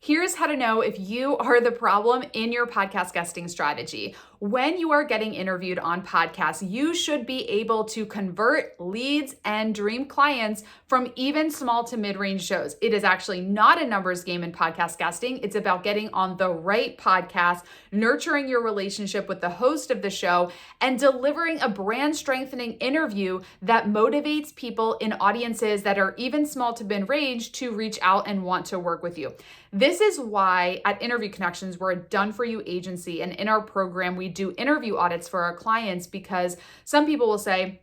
Here's how to know if you are the problem in your podcast guesting strategy. When you are getting interviewed on podcasts, you should be able to convert leads and dream clients from even small to mid-range shows. It is actually not a numbers game in podcast guesting. It's about getting on the right podcast, nurturing your relationship with the host of the show, and delivering a brand strengthening interview that motivates people in audiences that are even small to mid-range to reach out and want to work with you. This is why at Interview Connections, we're a done-for-you agency. And in our program, we do interview audits for our clients because some people will say,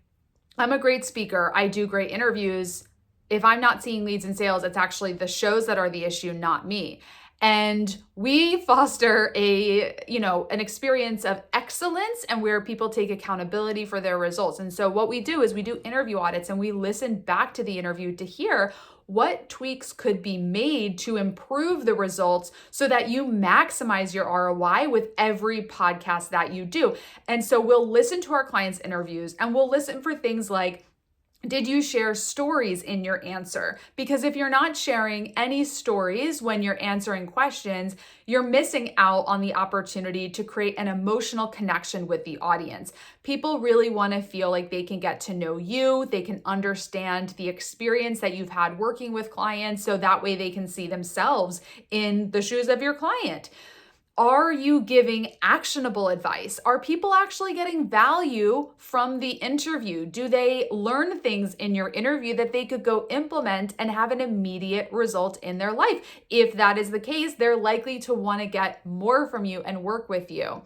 I'm a great speaker, I do great interviews. If I'm not seeing leads and sales, it's actually the shows that are the issue, not me. And we foster an experience of excellence and where people take accountability for their results. And so what we do is we do interview audits and we listen back to the interview to hear what tweaks could be made to improve the results so that you maximize your ROI with every podcast that you do. And so we'll listen to our clients' interviews and we'll listen for things like, did you share stories in your answer? Because if you're not sharing any stories when you're answering questions, you're missing out on the opportunity to create an emotional connection with the audience. People really want to feel like they can get to know you, they can understand the experience that you've had working with clients, so that way they can see themselves in the shoes of your client. Are you giving actionable advice? Are people actually getting value from the interview? Do they learn things in your interview that they could go implement and have an immediate result in their life? If that is the case, they're likely to want to get more from you and work with you.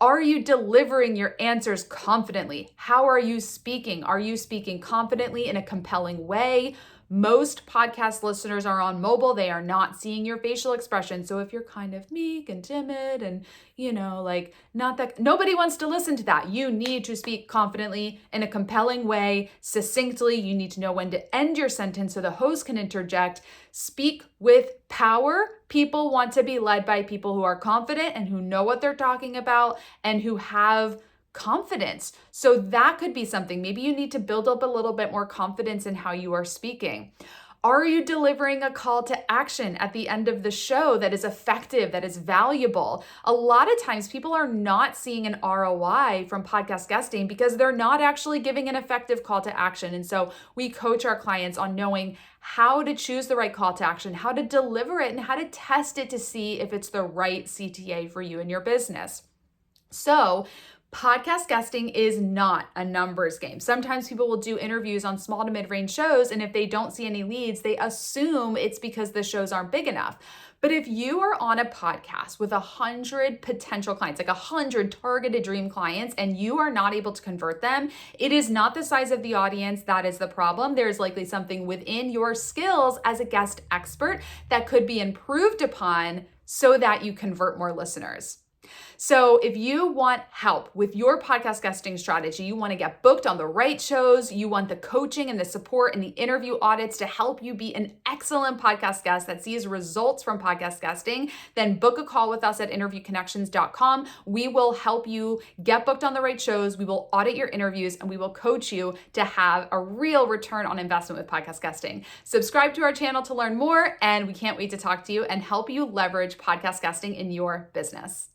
Are you delivering your answers confidently? How are you speaking? Are you speaking confidently in a compelling way? Most podcast listeners are on mobile. They are not seeing your facial expression. So if you're kind of meek and timid and, not that, nobody wants to listen to that. You need to speak confidently in a compelling way, succinctly. You need to know when to end your sentence so the host can interject. Speak with power. People want to be led by people who are confident and who know what they're talking about and who have confidence. So that could be something. Maybe you need to build up a little bit more confidence in how you are speaking. Are you delivering a call to action at the end of the show that is effective, that is valuable? A lot of times people are not seeing an ROI from podcast guesting because they're not actually giving an effective call to action. And so we coach our clients on knowing how to choose the right call to action, how to deliver it, and how to test it to see if it's the right CTA for you and your business. So podcast guesting is not a numbers game. Sometimes people will do interviews on small to mid-range shows, and if they don't see any leads, they assume it's because the shows aren't big enough. But if you are on a podcast with 100 potential clients, like 100 targeted dream clients, and you are not able to convert them, it is not the size of the audience that is the problem. There's likely something within your skills as a guest expert that could be improved upon so that you convert more listeners. So if you want help with your podcast guesting strategy, you want to get booked on the right shows, you want the coaching and the support and the interview audits to help you be an excellent podcast guest that sees results from podcast guesting, then book a call with us at interviewconnections.com. We will help you get booked on the right shows. We will audit your interviews and we will coach you to have a real return on investment with podcast guesting. Subscribe to our channel to learn more, and we can't wait to talk to you and help you leverage podcast guesting in your business.